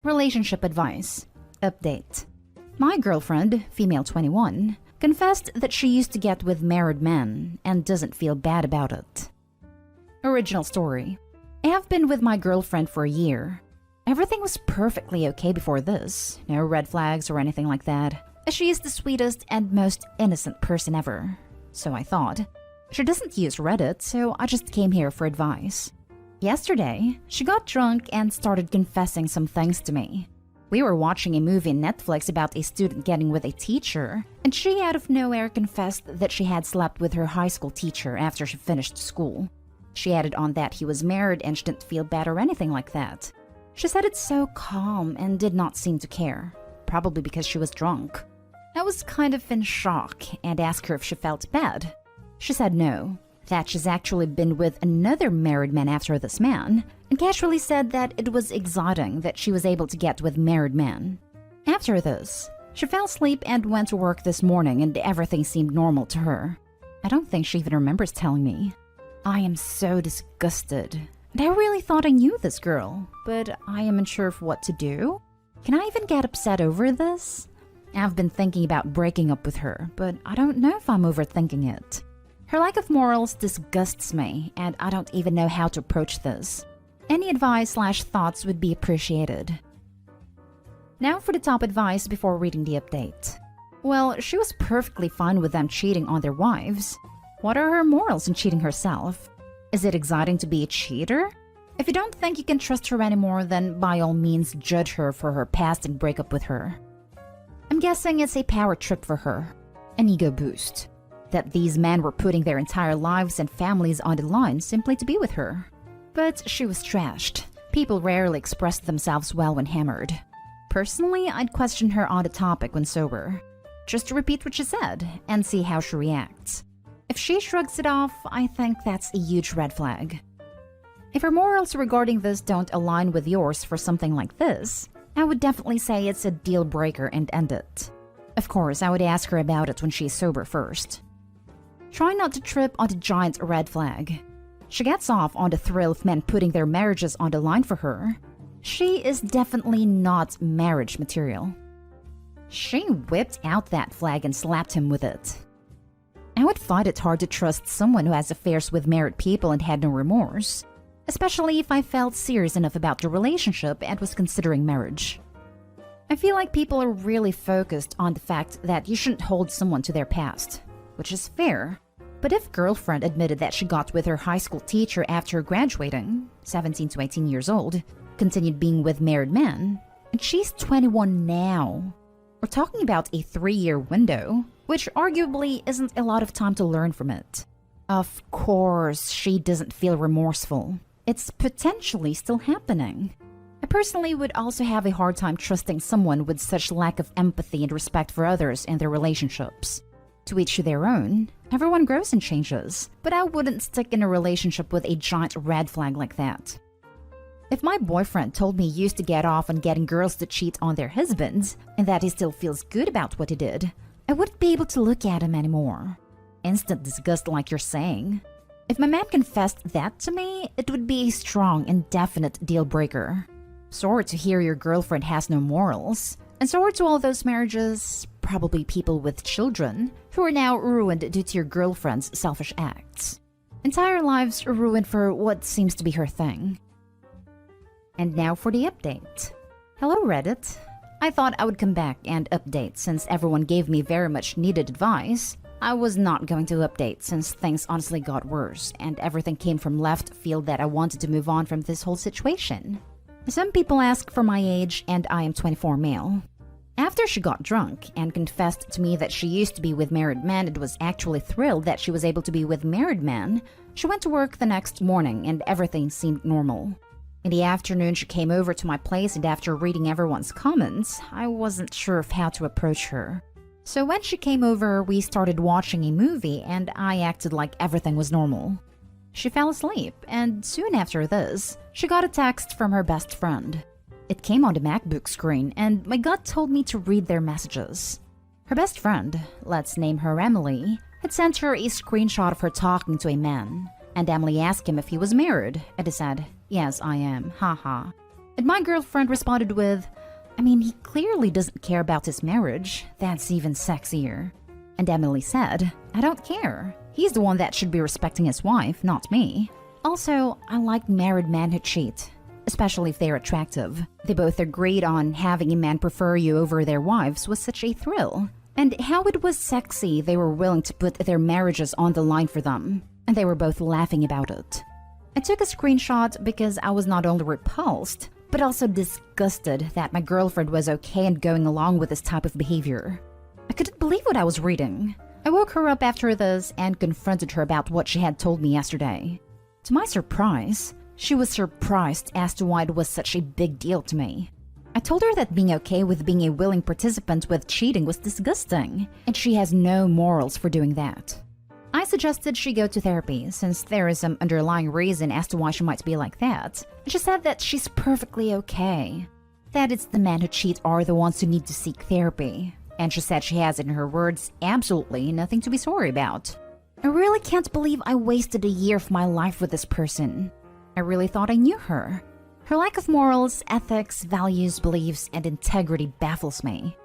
Relationship advice. Update. My girlfriend, female 21, confessed that she used to get with married men and doesn't feel bad about it. Original story. I have been with my girlfriend for a year. Everything was perfectly okay before this. No red flags or anything like that. She is the sweetest and most innocent person ever. So I thought. She doesn't use Reddit, so I just came here for advice. Yesterday, she got drunk and started confessing some things to me. We were watching a movie on Netflix about a student getting with a teacher, and she out of nowhere confessed that she had slept with her high school teacher after she finished school. She added on that he was married and she didn't feel bad or anything like that. She said it so calm and did not seem to care, probably because she was drunk. I was kind of in shock and asked her if she felt bad. She said no, that she's actually been with another married man after this man, and casually said that it was exciting that she was able to get with married men. After this, she fell asleep and went to work this morning and everything seemed normal to her. I don't think she even remembers telling me. I am so disgusted. And I really thought I knew this girl, but I am unsure of what to do. Can I even get upset over this? I've been thinking about breaking up with her, but I don't know if I'm overthinking it. Her lack of morals disgusts me, and I don't even know how to approach this. Any advice/thoughts would be appreciated. Now for the top advice before reading the update. Well, she was perfectly fine with them cheating on their wives. What are her morals in cheating herself? Is it exciting to be a cheater? If you don't think you can trust her anymore, then by all means judge her for her past and break up with her. I'm guessing it's a power trip for her, an ego boost. That these men were putting their entire lives and families on the line simply to be with her. But she was trashed. People rarely express themselves well when hammered. Personally, I'd question her on the topic when sober. Just to repeat what she said and see how she reacts. If she shrugs it off, I think that's a huge red flag. If her morals regarding this don't align with yours for something like this, I would definitely say it's a deal breaker and end it. Of course, I would ask her about it when she's sober first. Try not to trip on the giant red flag. She gets off on the thrill of men putting their marriages on the line for her. She is definitely not marriage material. She whipped out that flag and slapped him with it. I would find it hard to trust someone who has affairs with married people and had no remorse, especially if I felt serious enough about the relationship and was considering marriage. I feel like people are really focused on the fact that you shouldn't hold someone to their past, which is fair. But if girlfriend admitted that she got with her high school teacher after graduating, 17 to 18 years old, continued being with married men, and she's 21 now, we're talking about a 3-year window, which arguably isn't a lot of time to learn from it. Of course, she doesn't feel remorseful. It's potentially still happening. I personally would also have a hard time trusting someone with such lack of empathy and respect for others and their relationships. To each their own, everyone grows and changes, but I wouldn't stick in a relationship with a giant red flag like that. If my boyfriend told me he used to get off on getting girls to cheat on their husbands, and that he still feels good about what he did, I wouldn't be able to look at him anymore. Instant disgust like you're saying. If my man confessed that to me, it would be a strong and definite deal breaker. Sorry to hear your girlfriend has no morals, and sorry to all those marriages, probably people with children, who are now ruined due to your girlfriend's selfish acts. Entire lives are ruined for what seems to be her thing. And now for the update. Hello Reddit. I thought I would come back and update since everyone gave me very much needed advice. I was not going to update since things honestly got worse and everything came from left field that I wanted to move on from this whole situation. Some people ask for my age and I am 24 male. After she got drunk and confessed to me that she used to be with married men and was actually thrilled that she was able to be with married men, she went to work the next morning and everything seemed normal. In the afternoon, she came over to my place and after reading everyone's comments, I wasn't sure of how to approach her. So when she came over, we started watching a movie and I acted like everything was normal. She fell asleep and soon after this, she got a text from her best friend. It came on the MacBook screen and my gut told me to read their messages. Her best friend, let's name her Emily, had sent her a screenshot of her talking to a man. And Emily asked him if he was married, and he said, "Yes, I am, haha." And my girlfriend responded with, I mean, he clearly doesn't care about his marriage. That's even sexier. And Emily said, I don't care. He's the one that should be respecting his wife, not me. Also, I like married men who cheat, especially if they're attractive. They both agreed on having a man prefer you over their wives was such a thrill. And how it was sexy they were willing to put their marriages on the line for them. And they were both laughing about it. I took a screenshot because I was not only repulsed, but also disgusted that my girlfriend was okay and going along with this type of behavior. I couldn't believe what I was reading. I woke her up after this and confronted her about what she had told me yesterday. To my surprise, she was surprised as to why it was such a big deal to me. I told her that being okay with being a willing participant with cheating was disgusting, and she has no morals for doing that. I suggested she go to therapy since there is some underlying reason as to why she might be like that. She said that she's perfectly okay. That it's the men who cheat are the ones who need to seek therapy. And she said she has, in her words, absolutely nothing to be sorry about. I really can't believe I wasted a year of my life with this person. I really thought I knew her. Her lack of morals, ethics, values, beliefs, and integrity baffles me.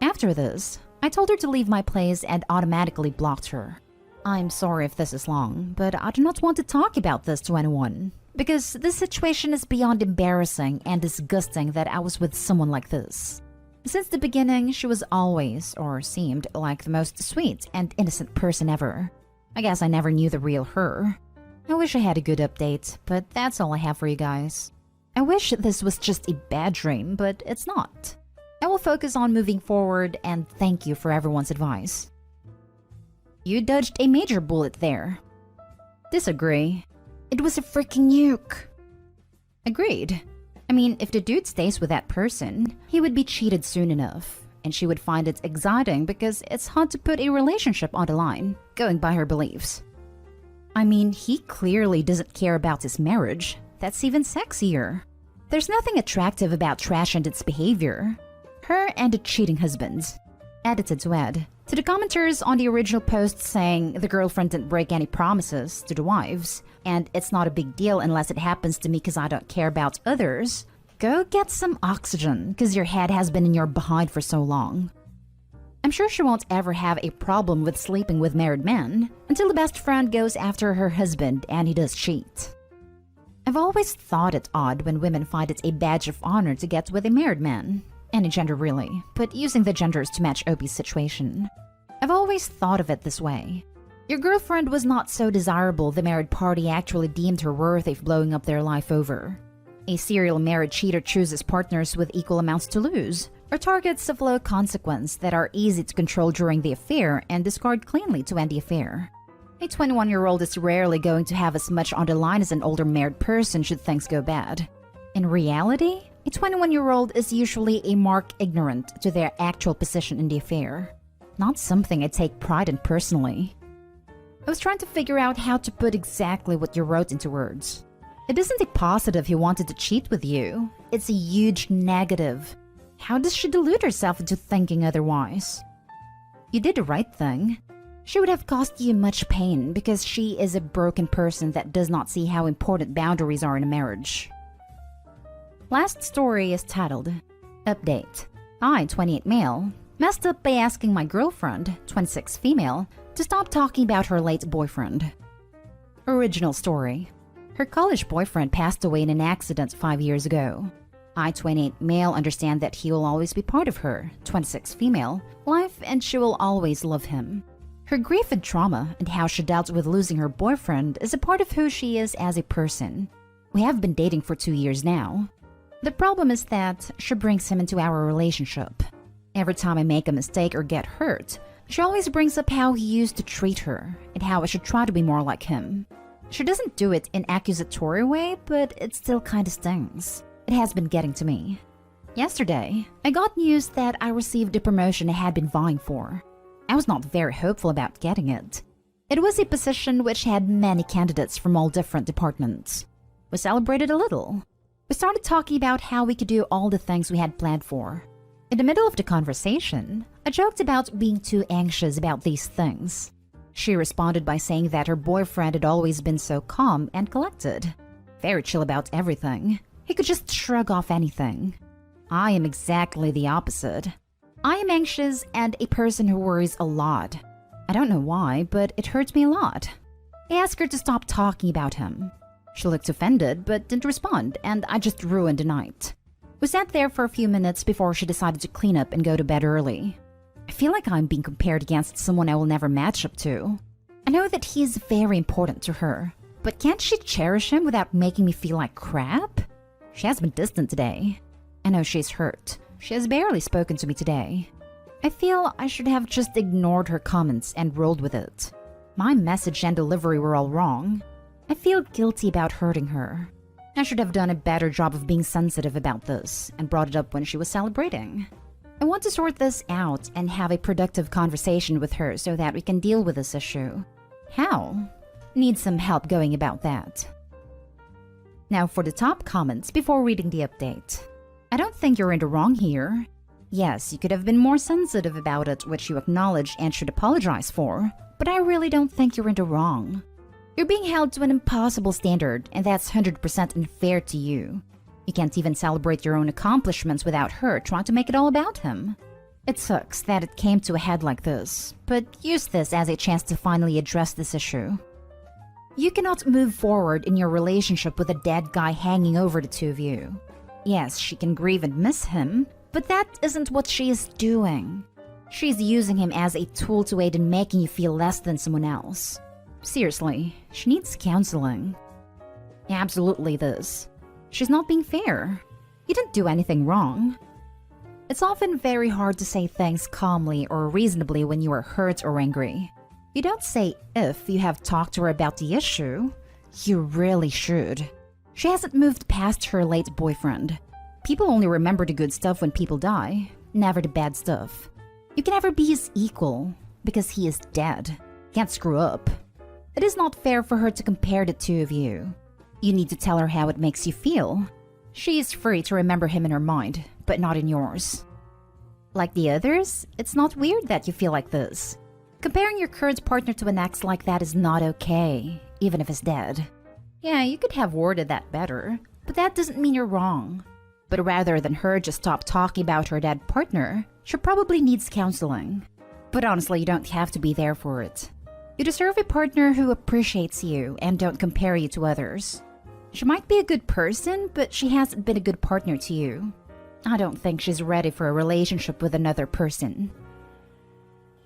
After this, I told her to leave my place and automatically blocked her. I'm sorry if this is long, but I do not want to talk about this to anyone. Because this situation is beyond embarrassing and disgusting that I was with someone like this. Since the beginning, she was always, or seemed, like the most sweet and innocent person ever. I guess I never knew the real her. I wish I had a good update, but that's all I have for you guys. I wish this was just a bad dream, but it's not. I will focus on moving forward and thank you for everyone's advice. You dodged a major bullet there. Disagree. It was a freaking nuke. Agreed. I mean, if the dude stays with that person, he would be cheated soon enough, and she would find it exciting because it's hard to put a relationship on the line, going by her beliefs. I mean, he clearly doesn't care about his marriage. That's even sexier. There's nothing attractive about trash and its behavior. Her and the cheating husband. Edited to add. To the commenters on the original post saying the girlfriend didn't break any promises to the wives, and it's not a big deal unless it happens to me because I don't care about others, go get some oxygen because your head has been in your behind for so long. I'm sure she won't ever have a problem with sleeping with married men until the best friend goes after her husband and he does cheat. I've always thought it odd when women find it a badge of honor to get with a married man. Any gender really, but using the genders to match Opie's situation. I've always thought of it this way. Your girlfriend was not so desirable the married party actually deemed her worthy of blowing up their life over. A serial married cheater chooses partners with equal amounts to lose, or targets of low consequence that are easy to control during the affair and discard cleanly to end the affair. A 21-year-old is rarely going to have as much on the line as an older married person should things go bad. In reality, a 21-year-old is usually a mark ignorant to their actual position in the affair. Not something I take pride in personally. I was trying to figure out how to put exactly what you wrote into words. It isn't a positive he wanted to cheat with you. It's a huge negative. How does she delude herself into thinking otherwise? You did the right thing. She would have caused you much pain because she is a broken person that does not see how important boundaries are in a marriage. Last story is titled, Update. I, 28 male, messed up by asking my girlfriend, 26 female, to stop talking about her late boyfriend. Original story. Her college boyfriend passed away in an accident 5 years ago. I, 28 male, understand that he will always be part of her, 26 female, life and she will always love him. Her grief and trauma and how she dealt with losing her boyfriend is a part of who she is as a person. We have been dating for 2 years now. The problem is that she brings him into our relationship. Every time I make a mistake or get hurt, she always brings up how he used to treat her and how I should try to be more like him. She doesn't do it in an accusatory way, but it still kinda stings. It has been getting to me. Yesterday, I got news that I received the promotion I had been vying for. I was not very hopeful about getting it. It was a position which had many candidates from all different departments. We celebrated a little. We started talking about how we could do all the things we had planned for. In the middle of the conversation, I joked about being too anxious about these things. She responded by saying that her boyfriend had always been so calm and collected. Very chill about everything. He could just shrug off anything. I am exactly the opposite. I am anxious and a person who worries a lot. I don't know why, but it hurts me a lot. I asked her to stop talking about him. She looked offended but didn't respond, and I just ruined the night. We sat there for a few minutes before she decided to clean up and go to bed early. I feel like I'm being compared against someone I will never match up to. I know that he is very important to her, but can't she cherish him without making me feel like crap? She has been distant today. I know she's hurt. She has barely spoken to me today. I feel I should have just ignored her comments and rolled with it. My message and delivery were all wrong. I feel guilty about hurting her. I should have done a better job of being sensitive about this and brought it up when she was celebrating. I want to sort this out and have a productive conversation with her so that we can deal with this issue. How? Need some help going about that. Now for the top comments before reading the update. I don't think you're in the wrong here. Yes, you could have been more sensitive about it, which you acknowledge and should apologize for, but I really don't think you're in the wrong. You're being held to an impossible standard, and that's 100% unfair to you. You can't even celebrate your own accomplishments without her trying to make it all about him. It sucks that it came to a head like this, but use this as a chance to finally address this issue. You cannot move forward in your relationship with a dead guy hanging over the two of you. Yes, she can grieve and miss him, but that isn't what she is doing. She's using him as a tool to aid in making you feel less than someone else. Seriously, she needs counseling. Absolutely this. She's not being fair. You didn't do anything wrong. It's often very hard to say things calmly or reasonably when you are hurt or angry. You don't say if you have talked to her about the issue. You really should. She hasn't moved past her late boyfriend. People only remember the good stuff when people die, never the bad stuff. You can never be his equal, because he is dead. Can't screw up. It is not fair for her to compare the two of you. You need to tell her how it makes you feel. She is free to remember him in her mind, but not in yours. Like the others, it's not weird that you feel like this. Comparing your current partner to an ex like that is not okay, even if he's dead. Yeah, you could have worded that better, but that doesn't mean you're wrong. But rather than her just stop talking about her dead partner, she probably needs counseling. But honestly, you don't have to be there for it. You deserve a partner who appreciates you and don't compare you to others. She might be a good person, but she hasn't been a good partner to you. I don't think she's ready for a relationship with another person.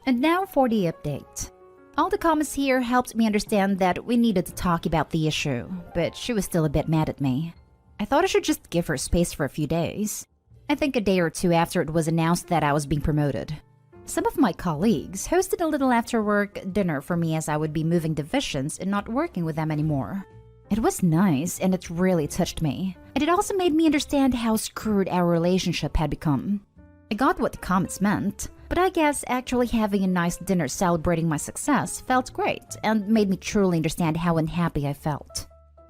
And now for the update. All the comments here helped me understand that we needed to talk about the issue, but she was still a bit mad at me. I thought I should just give her space for a few days. I think a day or two after it was announced that I was being promoted. Some of my colleagues hosted a little after-work dinner for me as I would be moving divisions and not working with them anymore. It was nice and it really touched me, and it also made me understand how screwed our relationship had become. I got what the comments meant, but I guess actually having a nice dinner celebrating my success felt great and made me truly understand how unhappy I felt.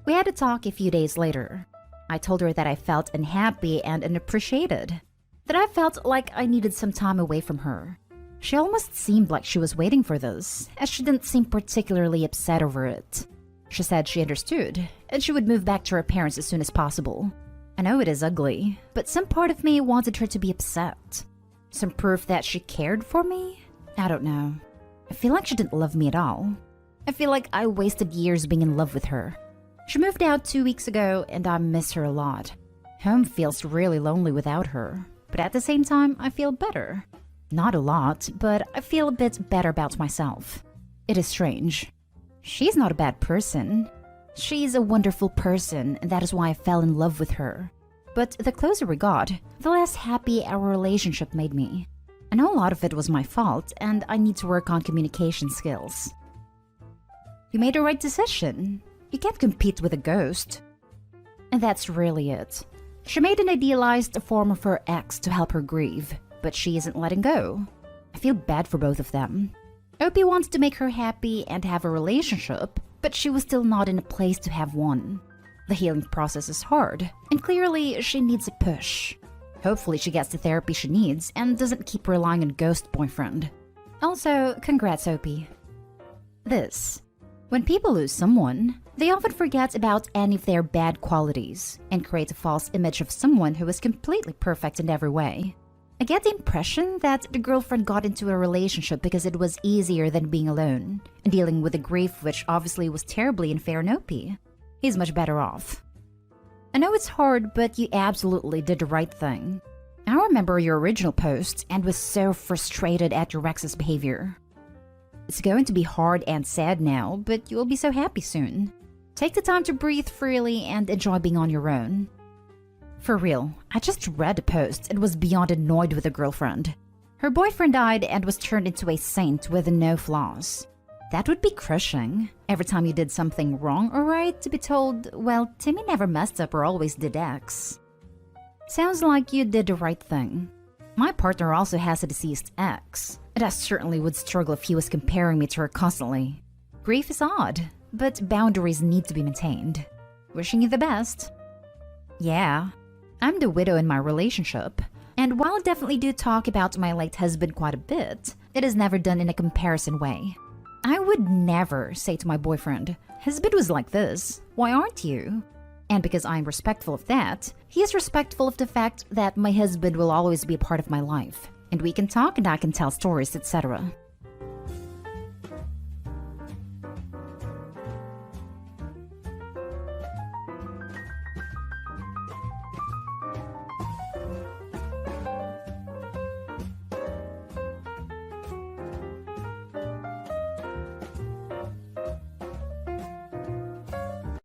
We had a talk a few days later. I told her that I felt unhappy and unappreciated, that I felt like I needed some time away from her. She almost seemed like she was waiting for this, as she didn't seem particularly upset over it. She said she understood, and she would move back to her parents as soon as possible. I know it is ugly, but some part of me wanted her to be upset. Some proof that she cared for me? I don't know. I feel like she didn't love me at all. I feel like I wasted years being in love with her. She moved out 2 weeks ago, and I miss her a lot. Home feels really lonely without her, but at the same time, I feel better. Not a lot, but I feel a bit better about myself. It is strange. She's not a bad person. She's a wonderful person, and that is why I fell in love with her. But the closer we got, the less happy our relationship made me. I know a lot of it was my fault, and I need to work on communication skills. You made the right decision. You can't compete with a ghost. And that's really it. She made an idealized form of her ex to help her grieve, but she isn't letting go. I feel bad for both of them. Opie wants to make her happy and have a relationship, but she was still not in a place to have one. The healing process is hard, and clearly she needs a push. Hopefully she gets the therapy she needs and doesn't keep relying on ghost boyfriend. Also, congrats Opie. This. When people lose someone, They often forget about any of their bad qualities and create a false image of someone who is completely perfect in every way. I get the impression that the girlfriend got into a relationship because it was easier than being alone and dealing with the grief, which obviously was terribly unfair on OP. He's much better off. I know it's hard, but you absolutely did the right thing. I remember your original post and was so frustrated at your ex's behavior. It's going to be hard and sad now, but you will be so happy soon. Take the time to breathe freely and enjoy being on your own. For real, I just read the post and was beyond annoyed with the girlfriend. Her boyfriend died and was turned into a saint with no flaws. That would be crushing. Every time you did something wrong or right, to be told, well, Timmy never messed up or always did X. Sounds like you did the right thing. My partner also has a deceased ex, and I certainly would struggle if he was comparing me to her constantly. Grief is odd, but boundaries need to be maintained. Wishing you the best. Yeah, I'm the widow in my relationship, and while I definitely do talk about my late husband quite a bit, it is never done in a comparison way. I would never say to my boyfriend, "Husband was like this, why aren't you?" And because I'm respectful of that, he is respectful of the fact that my husband will always be a part of my life, and we can talk and I can tell stories, etc.